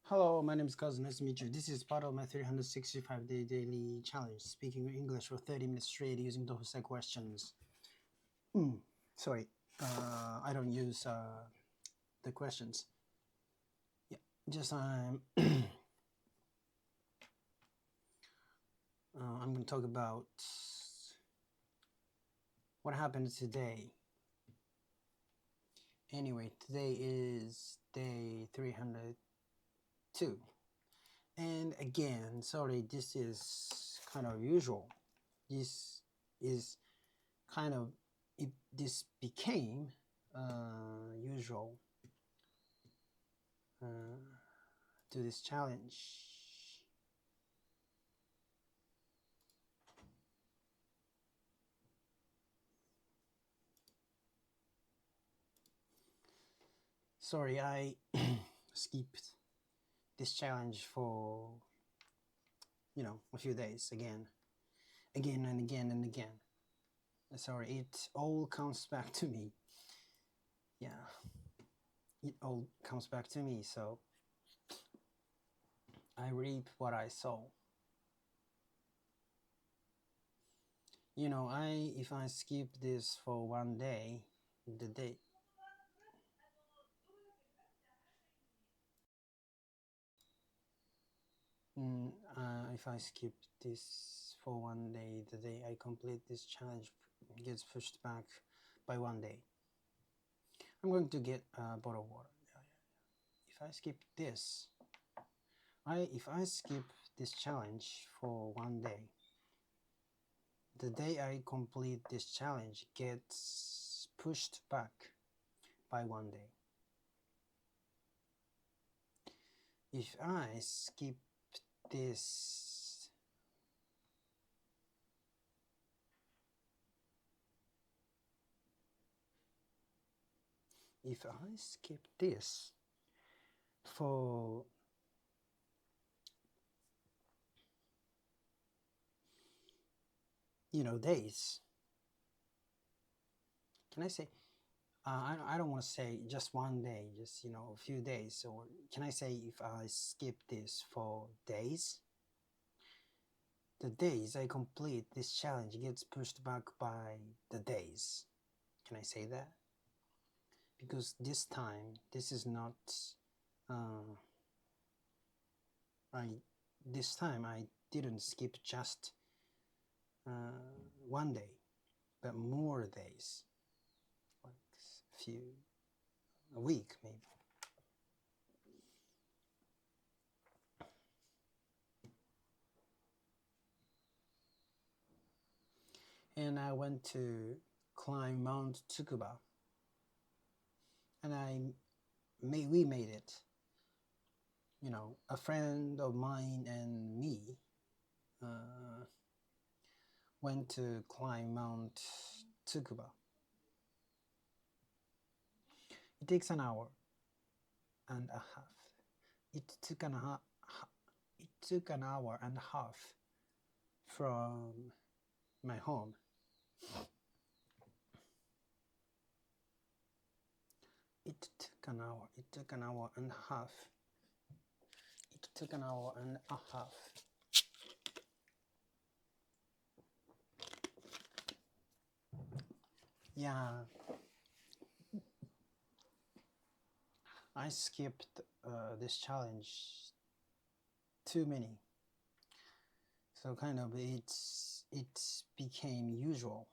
Hello, my name is Cousin. Nice to meet you. This is part of my 365-day daily challenge, speaking English for 30 minutes straight using those questions. Sorry, I don't use the questions. Yeah, just I'm going to talk about what happened today. Anyway, today is day 302. And again, sorry, this is kind of usual. This is kind of this became usual to this challenge. Sorry, I skipped this challenge for a few days again and again. Sorry, it all comes back to me. Yeah, it all comes back to me, so I reap what I sow. If I skip this for one day, the day if I skip this for one day, the day I complete this challenge gets pushed back by one day. I'm going to get a bottle of water. If I skip this, if I skip this challenge for one day, the day I complete this challenge gets pushed back by one day. If I skip this, for days, can I say I don't want to say just one day, just a few days, or can I say if I skip this for days, the days I complete this challenge gets pushed back by the days. Can I say that? Because this time, this is not this time I didn't skip just one day, but more days, like a week maybe. And I went to climb Mount Tsukuba, and we made it. A friend of mine and me went to climb Mount Tsukuba. It takes an hour and a half. It took an hour and a half from my home. It took an hour and a half. It took an hour and a half. Yeah, I skipped this challenge too many, so kind of it became usual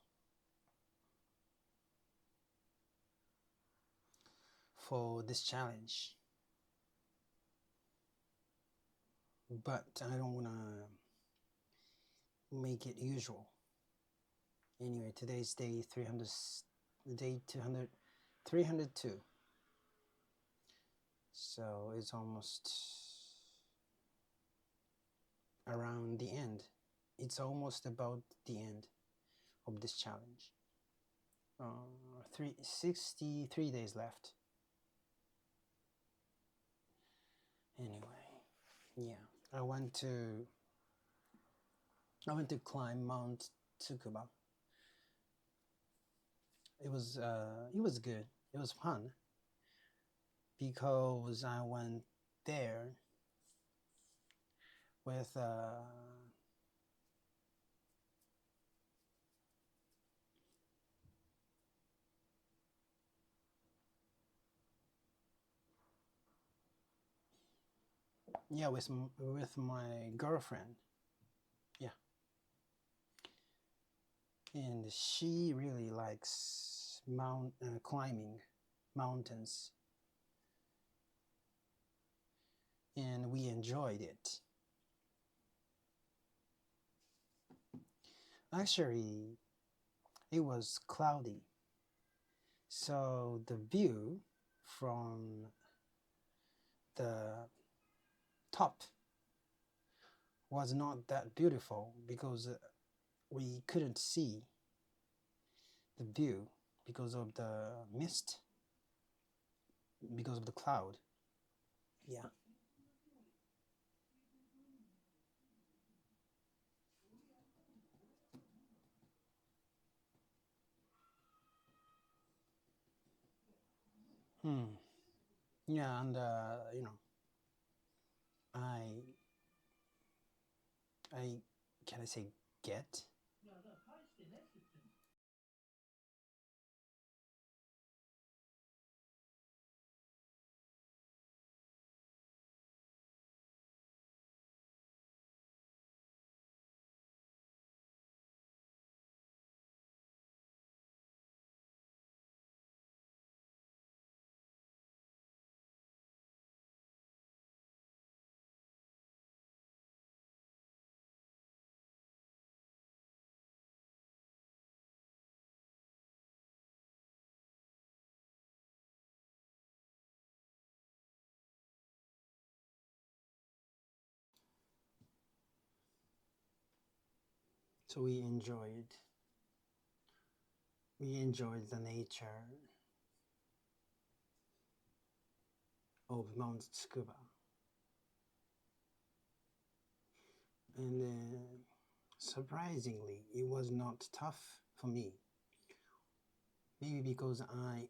for this challenge, but I don't want to make it usual. Anyway, today's day 302. So it's almost around the end. It's almost about the end of this challenge. 63 days left. Anyway, yeah, I went to climb Mount Tsukuba. It was good. It was fun because I went there with yeah, with my girlfriend. Yeah, and she really likes climbing mountains, and we enjoyed it. Actually, it was cloudy, so the view from the top was not that beautiful because we couldn't see the view because of the mist, because of the cloud. Yeah. Hmm. Yeah, and I I can I say get? So we enjoyed the nature of Mount Tsukuba, and surprisingly, it was not tough for me. Maybe because I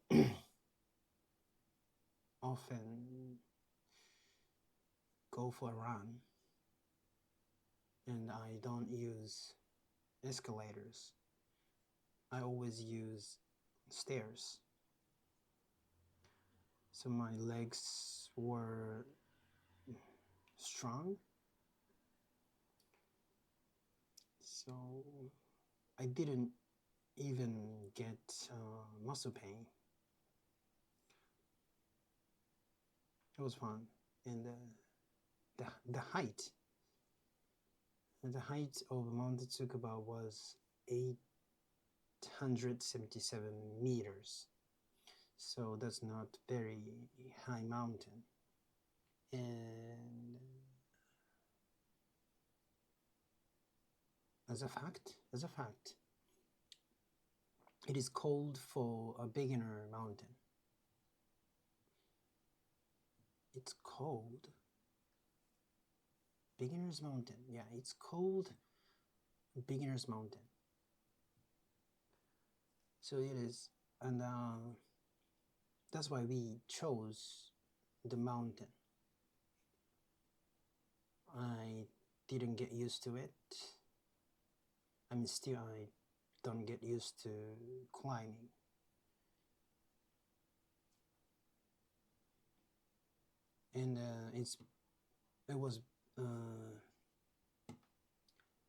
often go for a run and I don't use escalators. I always use stairs. So my legs were strong. So I didn't even get muscle pain. It was fun. And the height, the height of Mount Tsukuba was 877 meters. So that's not very high mountain. And as a fact, it is called for a beginner mountain. It's called Beginner's Mountain. Yeah, it's called Beginner's Mountain. So it is, and that's why we chose the mountain. I didn't get used to it. I mean, still, I don't get used to climbing. And it was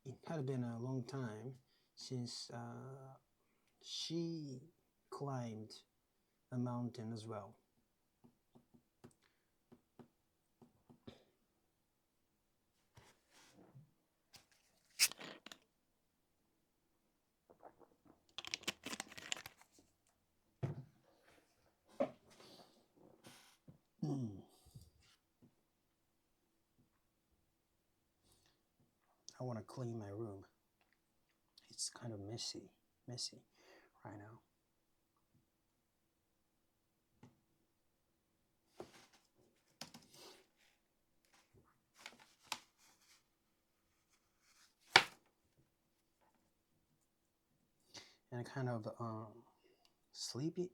it had been a long time since she climbed a mountain as well. I want to clean my room. It's kind of messy right now. And kind of sleepy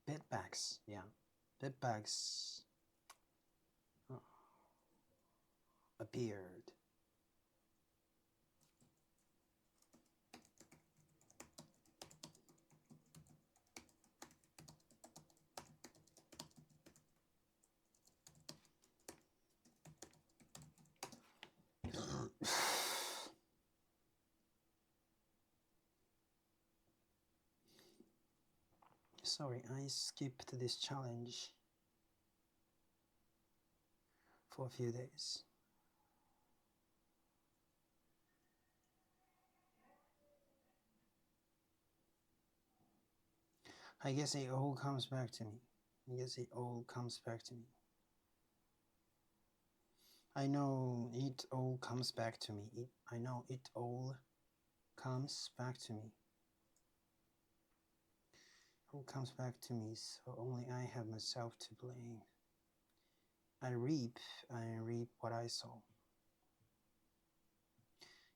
bed bags. Yeah, bed bags. appeared. Sorry, I skipped this challenge for a few days. I guess it all comes back to me. I guess it all comes back to me. I know it all comes back to me. I know it all comes back to me. It all comes back to me, so only I have myself to blame. I reap what I sow.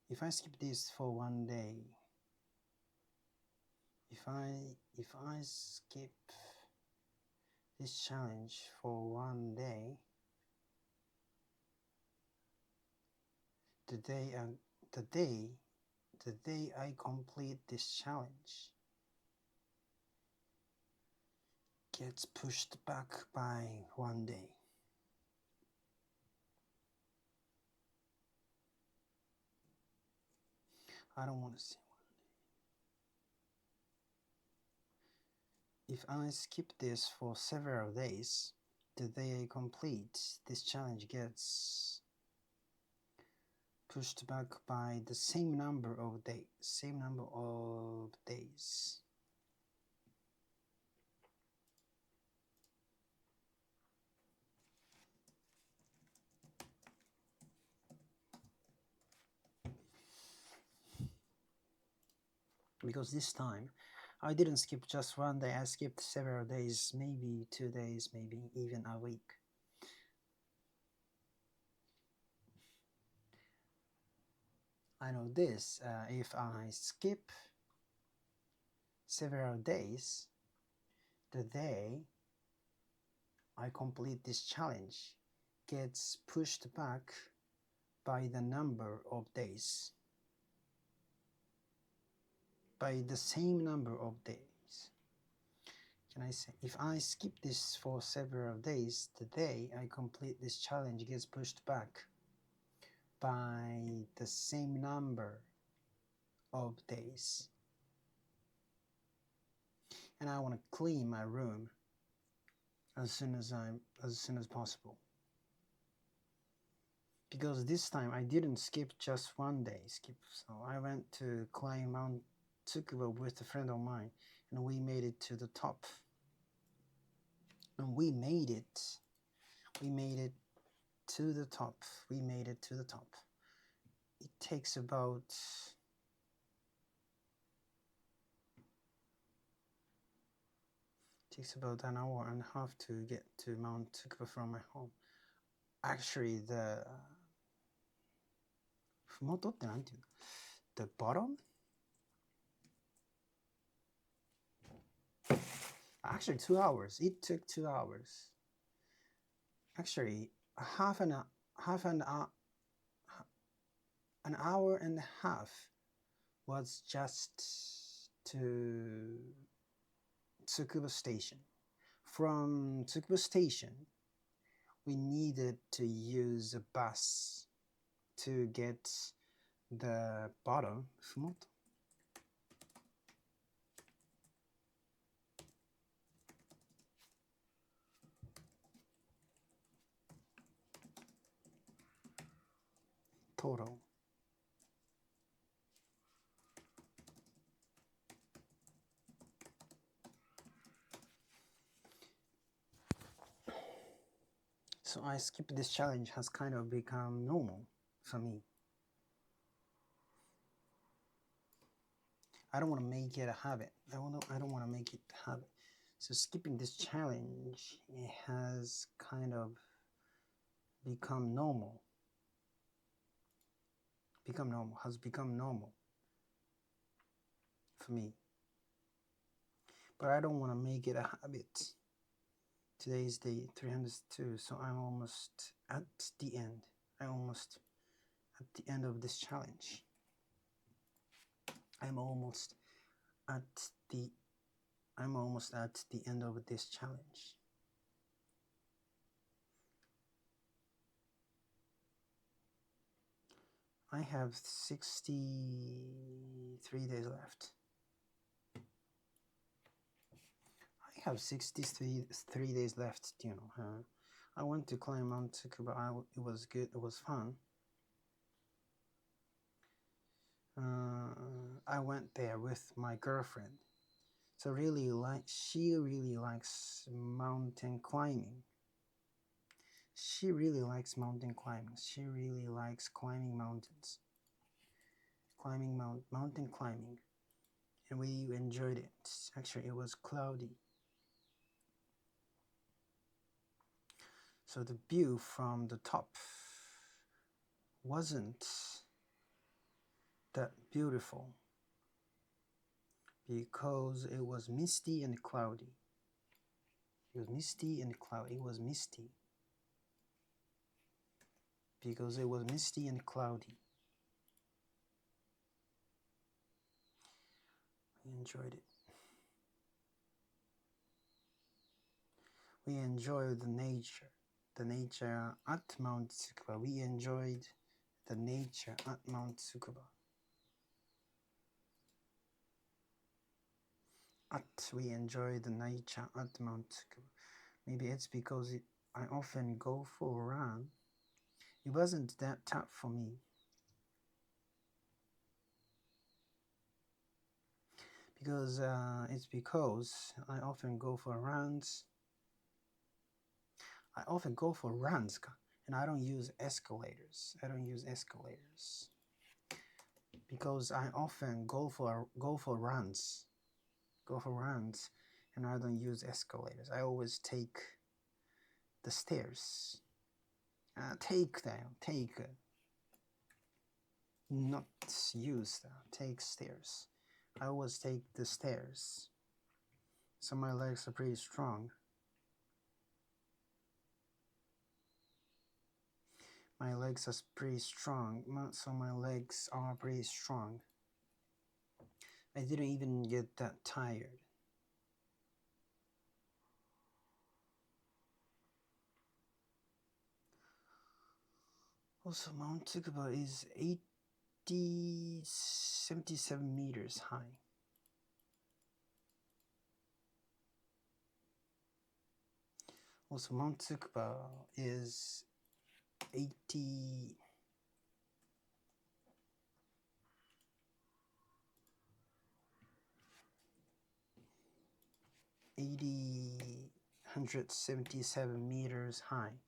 If I skip this for one day, if I skip this challenge for one day, the day I complete this challenge gets pushed back by one day. I don't want to say one day. If I skip this for several days, the day I complete this challenge gets pushed back by the same number of days. Because this time I didn't skip just one day, I skipped several days, maybe 2 days, maybe even a week. I know this, if I skip several days, the day I complete this challenge gets pushed back by the number of days. By the same number of days. Can I say, if I skip this for several days, the day I complete this challenge gets pushed back by the same number of days. And I want to clean my room as soon as possible. Because this time I didn't skip just one day so I went to climb Mount Tsukuba with a friend of mine, and we made it to the top. And we made it to the top. It takes about an hour and a half to get to Mount Tsukuba from my home. Actually, the Fumotoってなんていうの? The bottom? Actually 2 hours. It took 2 hours. Actually, an hour and a half was just to Tsukuba Station. From Tsukuba Station, we needed to use a bus to get the bottom, Fumoto. Total. So I skipped this challenge has kind of become normal for me. I don't want to make it a habit. I don't want to make it a habit. So skipping this challenge, it has kind of become normal. Has become normal for me. But I don't want to make it a habit. Today is day 302, so I'm almost at the end. I'm almost at the end of this challenge. I'm almost at the end of this challenge. I have 63 days left. I have 63 days left, you know. I went to climb Mount Tsukuba. It was good. It was fun. I went there with my girlfriend. So she really likes mountain climbing. She really likes mountain climbing. She really likes climbing mountains. Mountain climbing. And we enjoyed it. Actually, it was cloudy. So the view from the top wasn't that beautiful because it was misty and cloudy. It was misty and cloudy. It was misty because it was misty and cloudy. We enjoyed it. We enjoyed the nature at Mount Tsukuba. We enjoyed the nature at Mount Tsukuba. We enjoy the nature at Mount Tsukuba. Maybe it's because I often go for a run. It wasn't that tough for me. It's because I often go for runs. And I don't use escalators. Because I often go for runs. And I don't use escalators. I always take the stairs. Not use take stairs. I always take the stairs. So my legs are pretty strong. My legs are pretty strong. So my legs are pretty strong. I didn't even get that tired. Also, Mount Tsukuba is 77 meters high. Also, Mount Tsukuba is 80 177 meters high.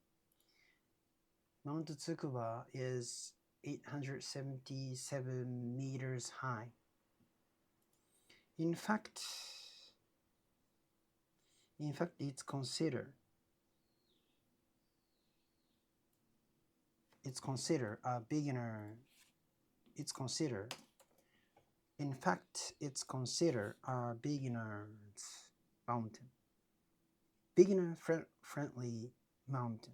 Mount Tsukuba is 877 meters high. In fact, it's considered a beginner. In fact, it's considered a beginner's mountain. Beginner-friendly mountain.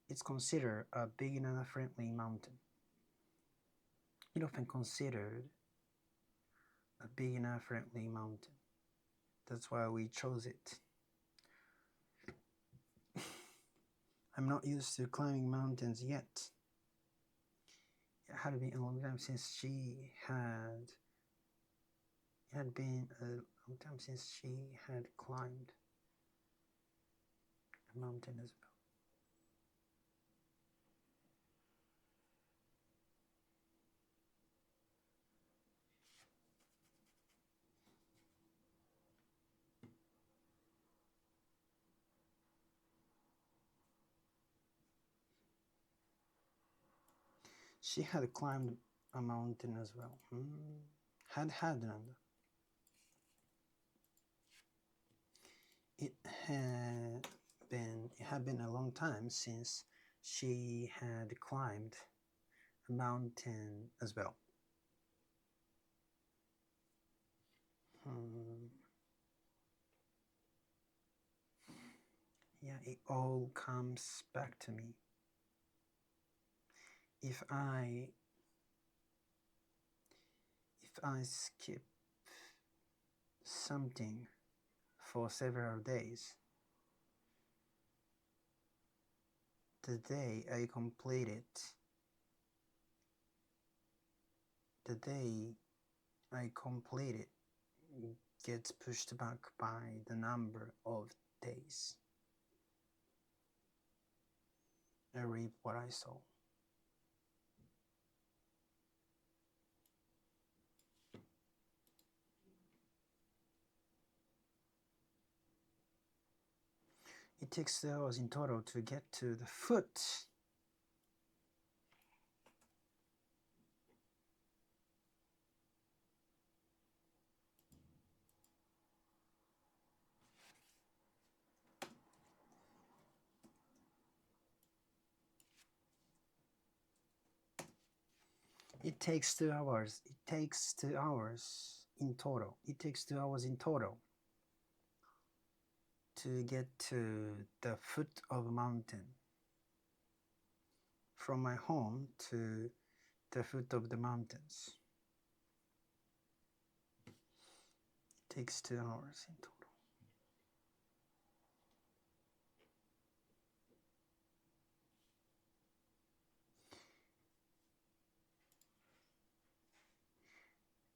It's considered a beginner-friendly mountain. It's often considered a beginner-friendly mountain. That's why we chose it. I'm not used to climbing mountains yet. It had been a long time since she had. It had been a long time since she had climbed a mountain as well. She had climbed a mountain as well. Had none. It had been a long time since she had climbed a mountain as well. Yeah, it all comes back to me. if I skip something for several days, the day I complete it, the day I complete it gets pushed back by the number of days. I reap what I sow. It takes 2 hours in total to get to the foot. It takes 2 hours. It takes 2 hours in total. It takes 2 hours in total to get to the foot of a mountain. From my home to the foot of the mountains. It takes 2 hours in total.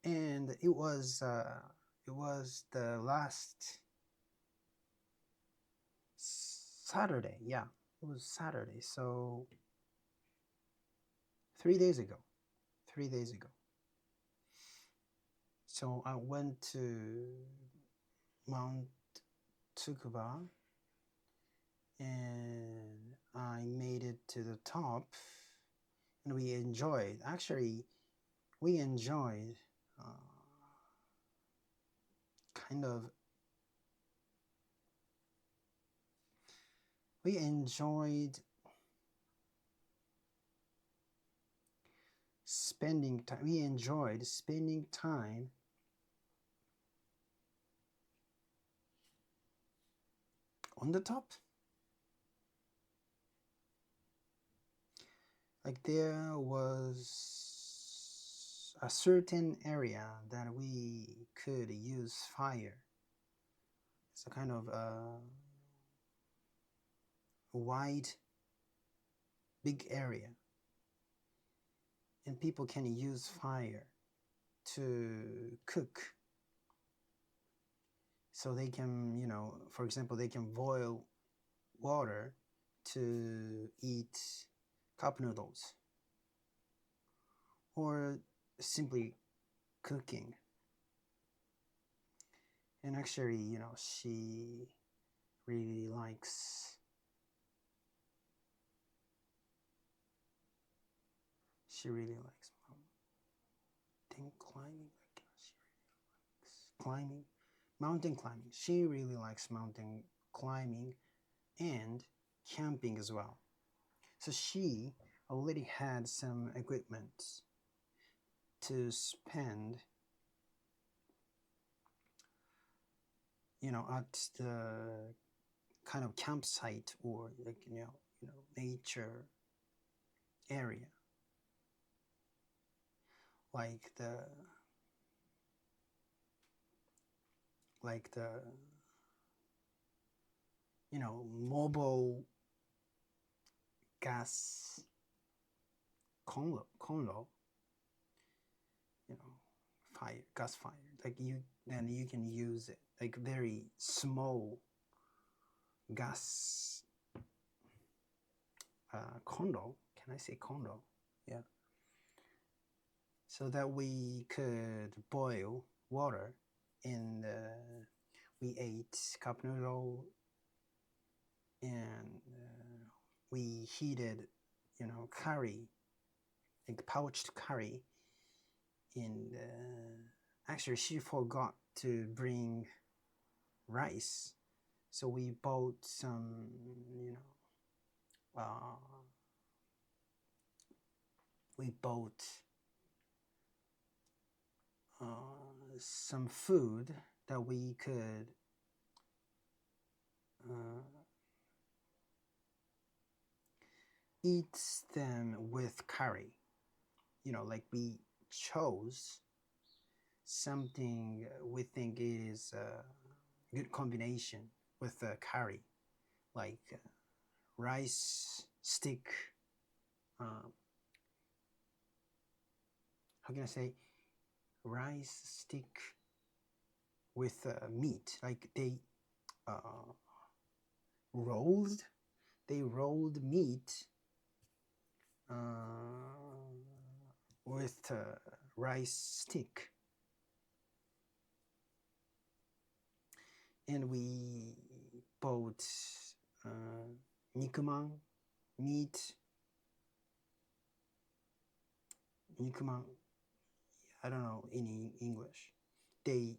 And it was the last Saturday. Yeah, it was Saturday. So 3 days ago. 3 days ago. So I went to Mount Tsukuba and I made it to the top and we enjoyed. Actually, we enjoyed we enjoyed spending time. We enjoyed spending time on the top. Like there was a certain area that we could use fire. It's a kind of wide, big area. And people can use fire to cook. So they can, for example, they can boil water to eat cup noodles. Or simply cooking. And actually, she really likes mountain climbing. Mountain climbing. She really likes mountain climbing and camping as well. So she already had some equipment to spend, at the kind of campsite or nature area, like the mobile gas conlo, gas fire. Like you can use it, like very small gas condo. Can I say condo? Yeah. So that we could boil water and we ate cup noodle and we heated, curry, like pouched curry. And actually she forgot to bring rice. So we bought some, we bought some food that we could eat them with curry. You know, like we chose something we think is a good combination with curry, like rice stick. Um, how can I say? Rice stick with meat. Like uh, rolled. They rolled meat with rice stick, and we bought nikuman meat. Nikuman, I don't know in English. They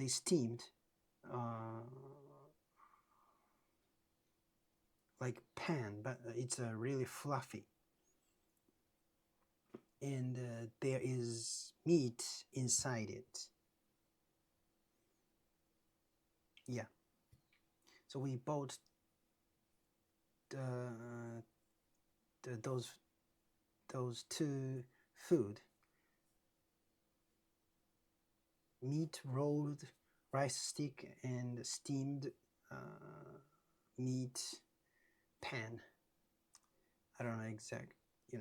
steamed uh, like pan, but it's really fluffy, and there is meat inside it. Yeah, so we bought those two food: meat rolled rice stick and steamed meat pan. I don't know exact,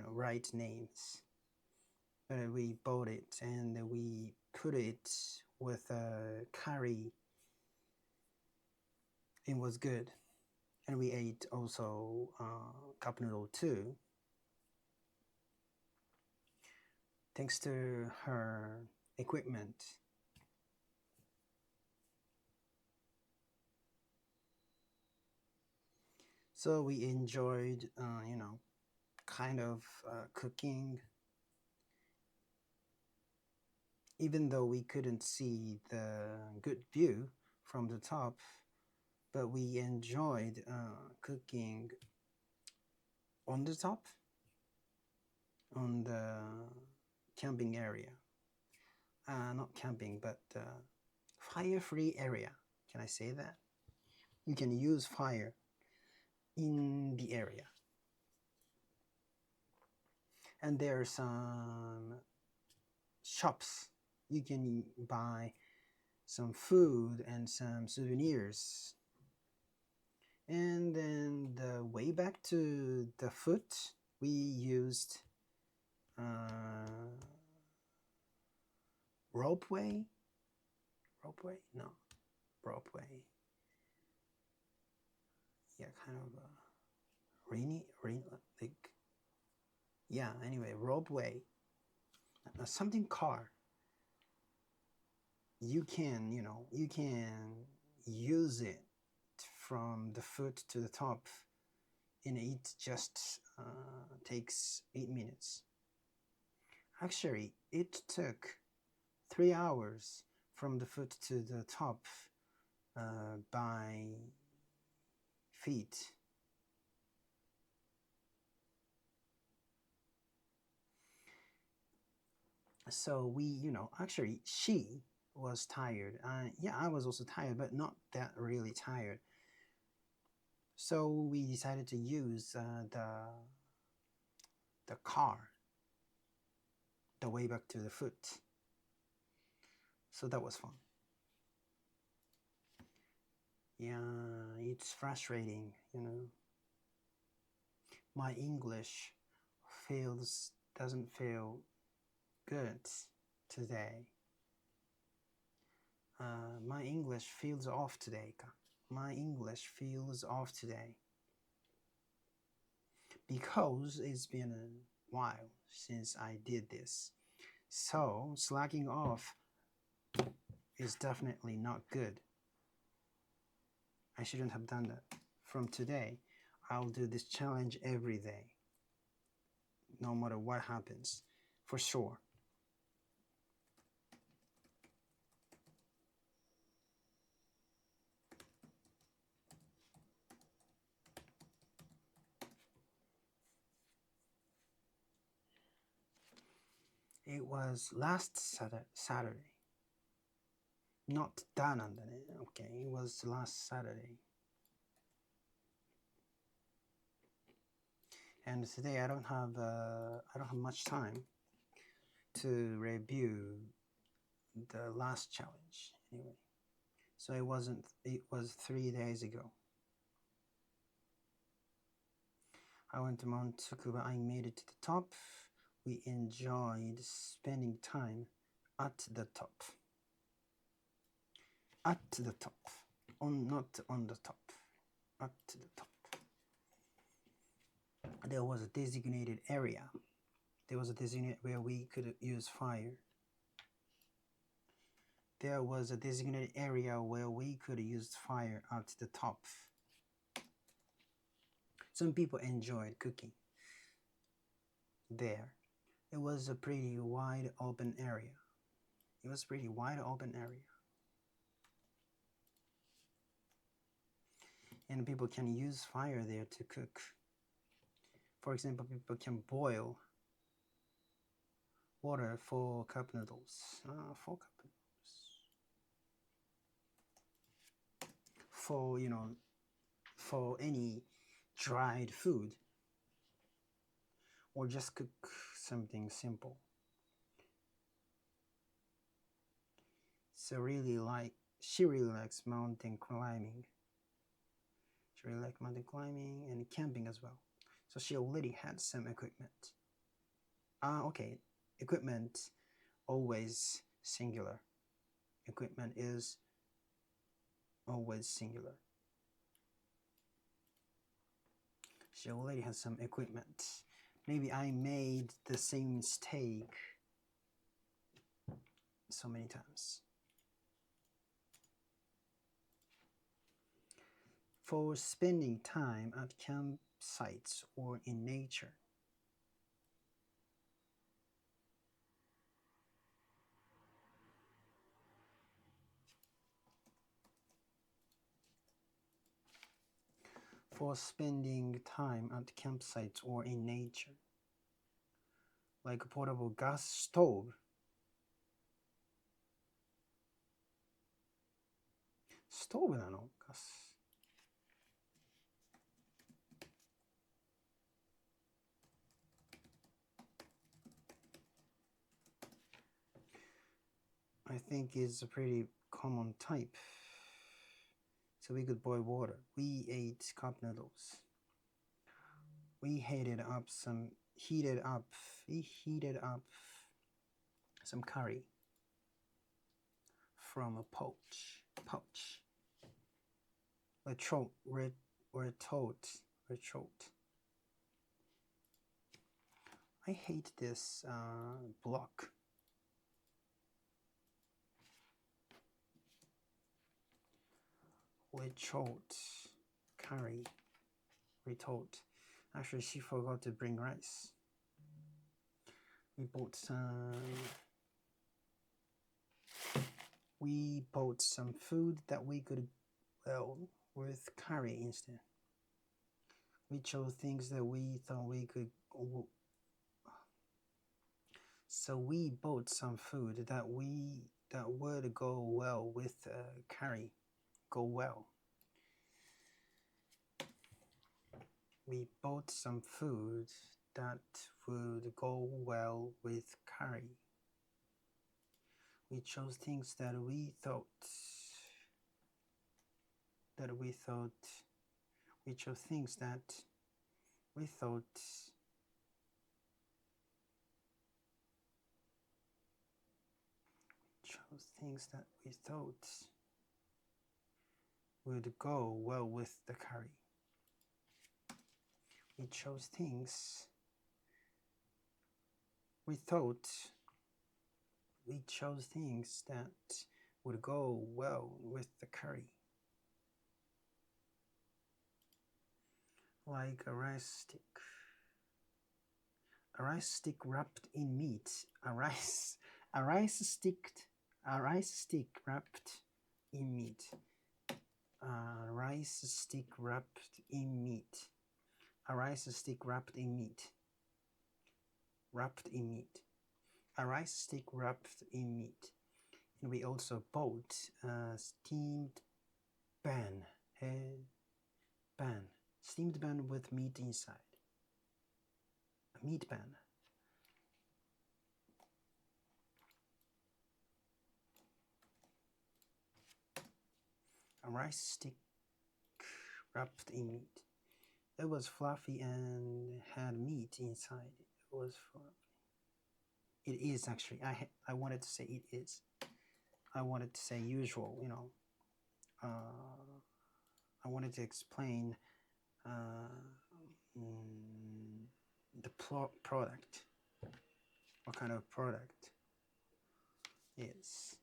right names. But we bought it and we put it with a curry. It was good. And we ate also cup noodle too. Thanks to her equipment. So we enjoyed, kind of cooking, even though we couldn't see the good view from the top, but we enjoyed cooking on the top, on the camping area. Not camping, but fire-free area. Can I say that? You can use fire in the area. And there are some shops. You can buy some food and some souvenirs. And then the way back to the foot, we used ropeway. No, ropeway. Yeah, kind of rainy, like, yeah. Anyway, ropeway, something car. You can, you can use it from the foot to the top, and it just takes 8 minutes. Actually, it took 3 hours from the foot to the top by feet. So we, actually she was tired. Yeah, I was also tired, but not that really tired. So we decided to use the car, the way back to the foot. So that was fun. Yeah, it's frustrating, My English doesn't feel good today. My English feels off today. My English feels off today. Because it's been a while since I did this. So slacking off is definitely not good. I shouldn't have done that. From today, I'll do this challenge every day. No matter what happens, for sure. It was last Saturday. Not done on the, okay, it was last Saturday. And today I don't have much time to review the last challenge anyway. So it was 3 days ago. I went to Mount Tsukuba. I made it to the top. We enjoyed spending time at the top. At the top. Not on the top. At the top. There was a designated area. There was a designated where we could use fire. There was a designated area where we could use fire at the top. Some people enjoyed cooking there. It was a pretty wide open area. It was a pretty wide open area. And people can use fire there to cook. For example, people can boil water for cup noodles. For cup noodles. For, you know, for any dried food. Or just cook something simple. So she really likes mountain climbing. She really likes mountain climbing and camping as well. So she already had some equipment. Okay. Equipment, always singular. Equipment is always singular. She already has some equipment. Maybe I made the same mistake so many times. For spending time at campsites or in nature. For spending time at campsites or in nature. Like a portable gas stove. Stove なの? Gas. I think it's a pretty common type. So we could boil water. We ate cup noodles. We heated up some curry from a pouch. Retrote. I hate this block. Retrote curry. Retrote. Actually, she forgot to bring rice. We bought some food that we could with curry instead. We chose things that we thought we could. So we bought some food that would go well with curry. Go well. We bought some food that would go well with curry. We chose things that we thought. We chose things that we thought. Chose things that we thought would go well with the curry. We chose things we thought. We chose things that would go well with the curry. Like a rice stick. A rice stick wrapped in meat. A rice stick wrapped in meat. A rice stick wrapped in meat. A rice stick wrapped in meat. Wrapped in meat. A rice stick wrapped in meat. And we also bought a steamed pan. Steamed pan with meat inside. a meat pan. A rice stick wrapped in meat. It was fluffy and had meat inside. It was fluffy. It is actually. I wanted to say it is. I wanted to say usual. You know. I wanted to explain the product. What kind of product is?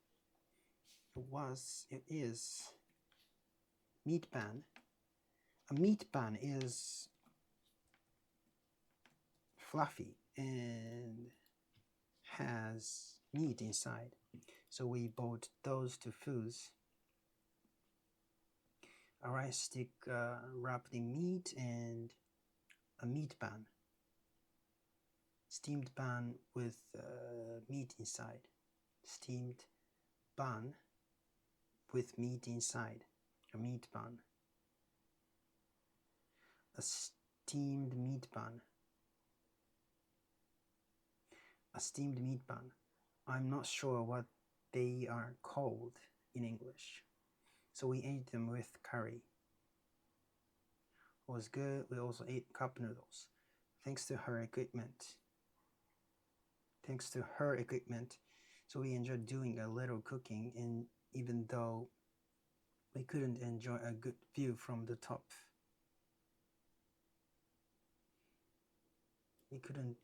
It is meat pan. A meat pan is fluffy and has meat inside. So we bought those two foods. A rice stick wrapped in meat and a meat pan. Steamed pan with meat inside. Steamed pan with meat inside. A meat pan. A steamed meat pan. A steamed meat pan. I'm not sure what they are called in English. So we ate them with curry. It was good. We also ate cup noodles. Thanks to her equipment. So we enjoyed doing a little cooking, and even though we couldn't enjoy a good view from the top. We couldn't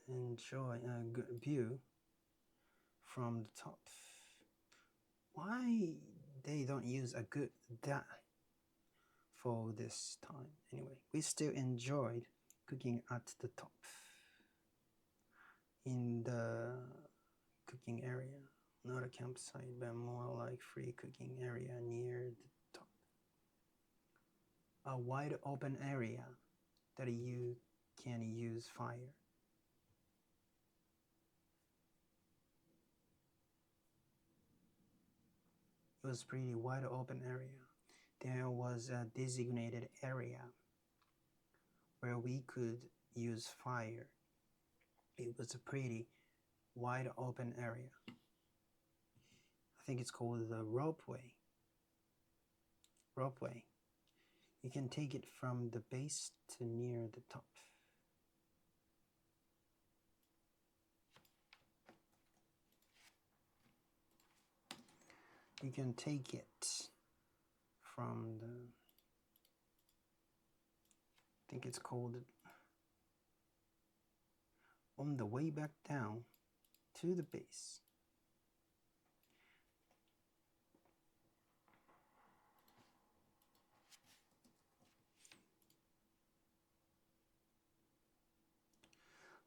enjoy a good view from the top. Why they don't use a good that for this time? Anyway, we still enjoyed cooking at the top. In the cooking area, not a campsite, but more like free cooking area near the top. A wide open area that you can use fire. It was pretty wide open area. There was a designated area where we could use fire. It was a pretty wide open area. I think it's called the ropeway. Ropeway. You can take it from the base to near the top. You can take it from the, I think it's called, on the way back down to the base.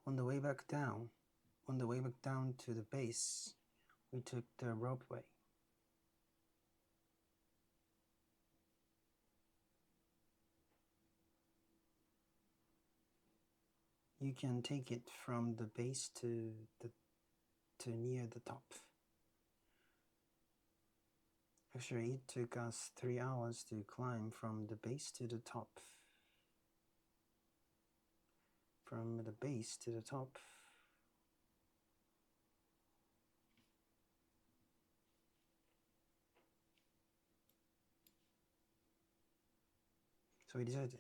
On the way back down to the base, we took the ropeway. You can take it from the base to near the top. Actually, it took us 3 hours to climb from the base to the top. From the base to the top. So we decided.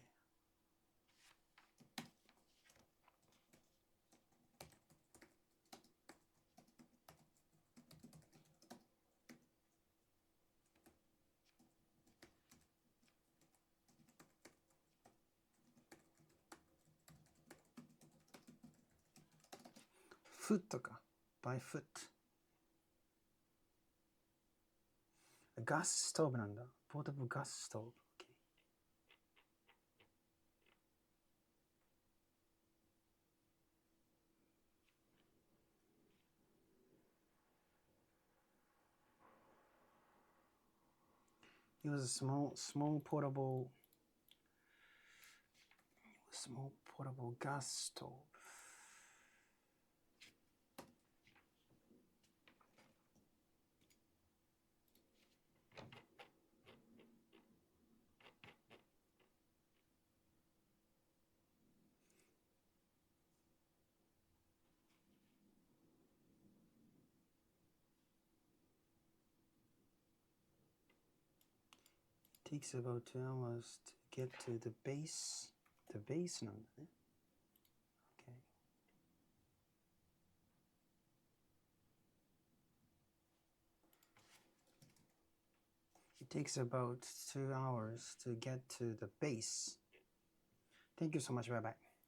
Foot とか by foot. Gas stove なんだ。Portable gas stove. Okay. It was a small portable gas stove. takes about 2 hours to get to the base. The baseなんだね。Okay. It takes about 2 hours to get to the base. Thank you so much. Bye bye.